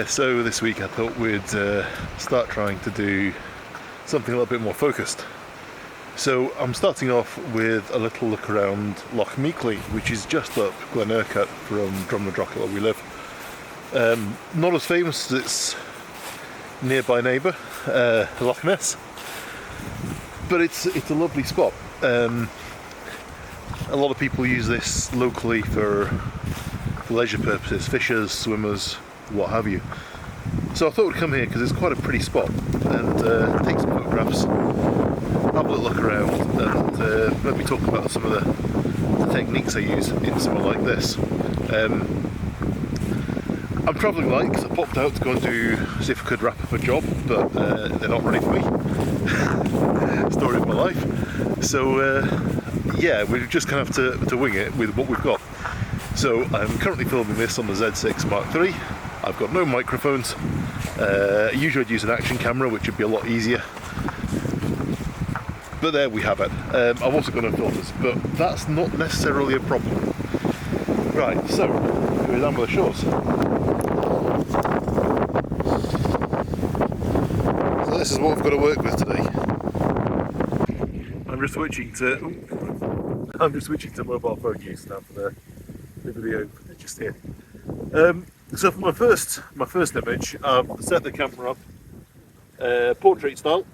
So this week I thought we'd start trying to do something a little bit more focused. So I'm starting off with a little look around Loch Meiklie, which is just up Glen Urquhart from Drumnadrochit where we live. Not as famous as its nearby neighbour, Loch Ness, but it's a lovely spot. A lot of people use this locally for leisure purposes, fishers, swimmers, what have you. So I thought we'd come here because it's quite a pretty spot and take some photographs, have a little look around, and maybe talk about some of the techniques I use in somewhere like this. I'm travelling light because I popped out to go and see if I could wrap up a job, but they're not ready for me. Story of my life. So yeah, we're just going to have to wing it with what we've got. So I'm currently filming this on the Z6 Mark III. I've got no microphones. Usually I'd use an action camera, which would be a lot easier. But there we have it. I've also got no filters, but that's not necessarily a problem. Right, so we're down by the shores. So this is what we've got to work with today. I'm just switching to mobile phone use now for the video just here. So for my first image, I've set the camera up portrait style,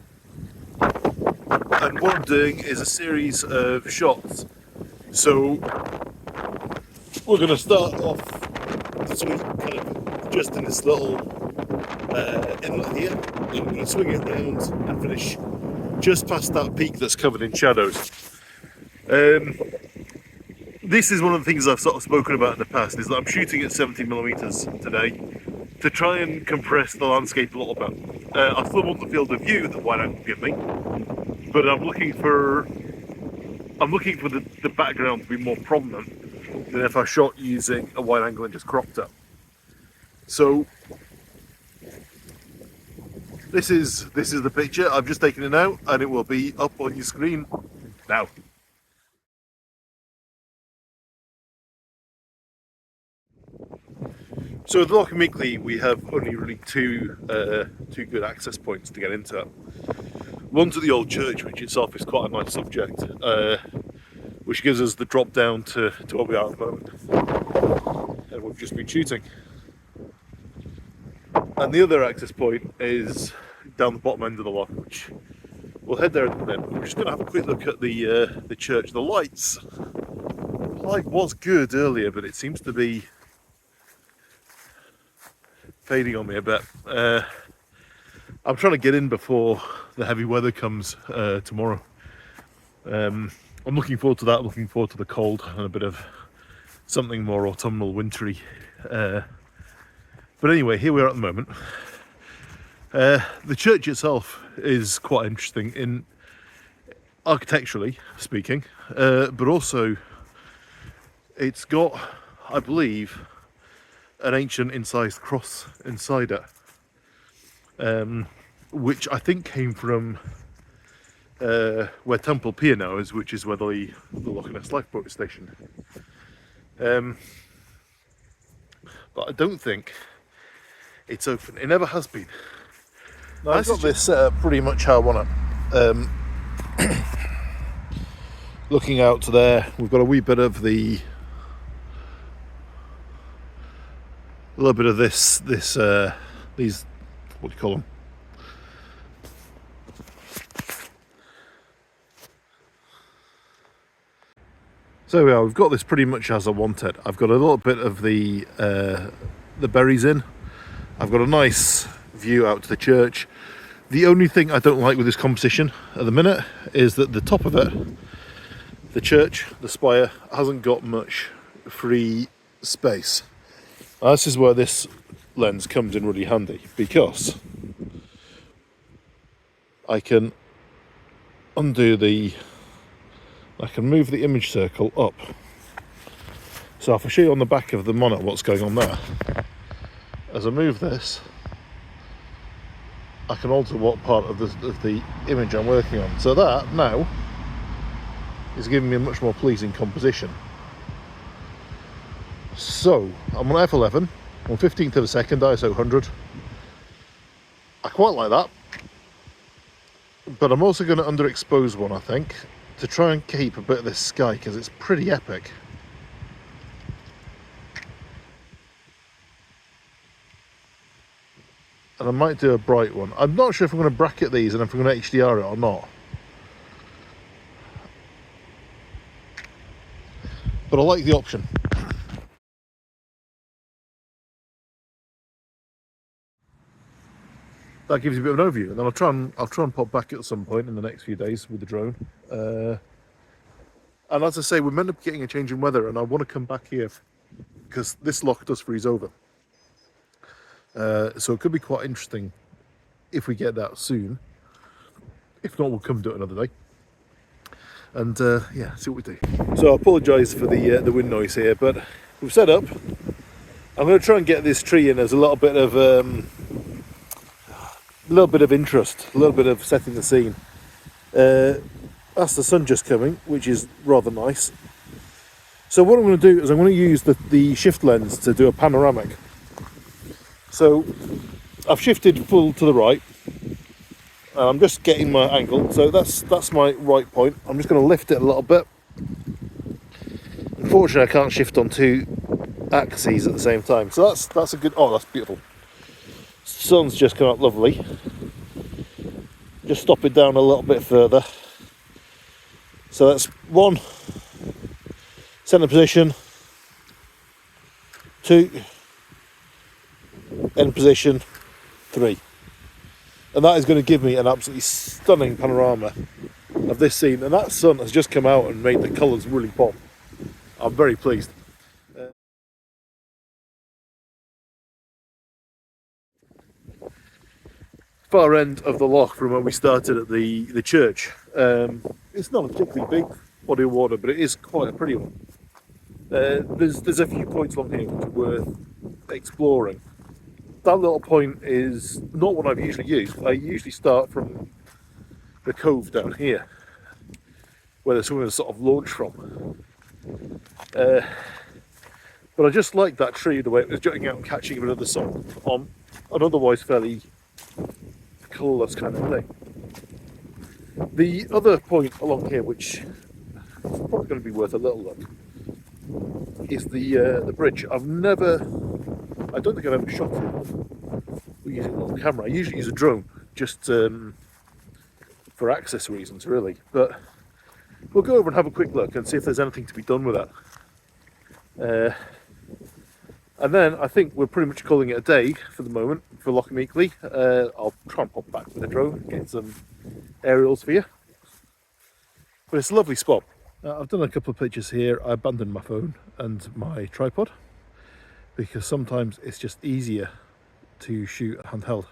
and what I'm doing is a series of shots. So we're going to start off sort of kind of just in this little inlet here, and I'm going to swing it round and finish just past that peak that's covered in shadows. This is one of the things I've sort of spoken about in the past, is that I'm shooting at 70mm today to try and compress the landscape a little bit. I still want the field of view that wide angle give me, but I'm looking for the background to be more prominent than if I shot using a wide angle and just cropped up. So this is the picture. I've just taken it out, and it will be up on your screen now. So with Loch Meiklie, we have only really two good access points to get into it. One to the old church, which itself is quite a nice subject, which gives us the drop down to where we are at the moment, and we've just been shooting. And the other access point is down the bottom end of the loch, which we'll head there in a minute. We're just going to have a quick look at the church. The light was good earlier, but it seems to be fading on me a bit. I'm trying to get in before the heavy weather comes tomorrow. I'm looking forward to that. I'm looking forward to the cold and a bit of something more autumnal, wintry. But anyway, here we are at the moment. The church itself is quite interesting in architecturally speaking, but also it's got, I believe, an ancient incised cross inside it, which I think came from where Temple Pier now is, which is where the Loch Ness lifeboat is stationed. But I don't think it's open. It never has been. No, I've got this set up pretty much how I want it. Looking out to there, we've got a wee bit of a little bit of these, what do you call them? So yeah, we've got this pretty much as I wanted. I've got a little bit of the berries in. I've got a nice view out to the church. The only thing I don't like with this composition at the minute is that the top of it, the church, the spire, hasn't got much free space. Now, this is where this lens comes in really handy, because I can move the image circle up. So if I show you on the back of the monitor what's going on there, as I move this, I can alter what part of the image I'm working on. So that now is giving me a much more pleasing composition. So I'm on F11, On 15th of a second, ISO 100. I quite like that. But I'm also going to underexpose one, I think, to try and keep a bit of this sky, because it's pretty epic. And I might do a bright one. I'm not sure if I'm going to bracket these and if I'm going to HDR it or not. But I like the option. That gives you a bit of an overview, and then I'll try and pop back at some point in the next few days with the drone. And as I say, we're meant to be getting a change in weather, and I want to come back here because this loch does freeze over. So it could be quite interesting if we get that soon. If not, we'll come do it another day. And yeah, see what we do. So I apologise for the wind noise here, but we've set up. I'm going to try and get this tree in as a little bit of interest, a little bit of setting the scene. That's the sun just coming, which is rather nice. So what I'm going to do is I'm going to use the shift lens to do a panoramic. So I've shifted full to the right, and I'm just getting my angle. So that's my right point. I'm just going to lift it a little bit. Unfortunately, I can't shift on two axes at the same time. So that's a good. Oh, that's beautiful. Sun's just come up lovely. Just stop it down a little bit further. So that's 1, center position, 2, end position, 3. And that is going to give me an absolutely stunning panorama of this scene. And that sun has just come out and made the colours really pop. I'm very pleased. Far end of the loch from when we started at the church. It's not a particularly big body of water, but it is quite a pretty one. There's a few points along here which are worth exploring. That little point is not what I've usually used. I usually start from the cove down here, where there's somewhere to sort of launch from. But I just like that tree, the way it was jutting out and catching a bit of the sun on an otherwise fairly colourless kind of thing. The other point along here, which is probably going to be worth a little look, is the bridge. I don't think I've ever shot it using a little camera. I usually use a drone, just for access reasons, really. But we'll go over and have a quick look and see if there's anything to be done with that. And then I think we're pretty much calling it a day for the moment for Loch Meiklie. I'll try and pop back with a drone, get some aerials for you. But it's a lovely spot. I've done a couple of pictures here. I abandoned my phone and my tripod because sometimes it's just easier to shoot handheld.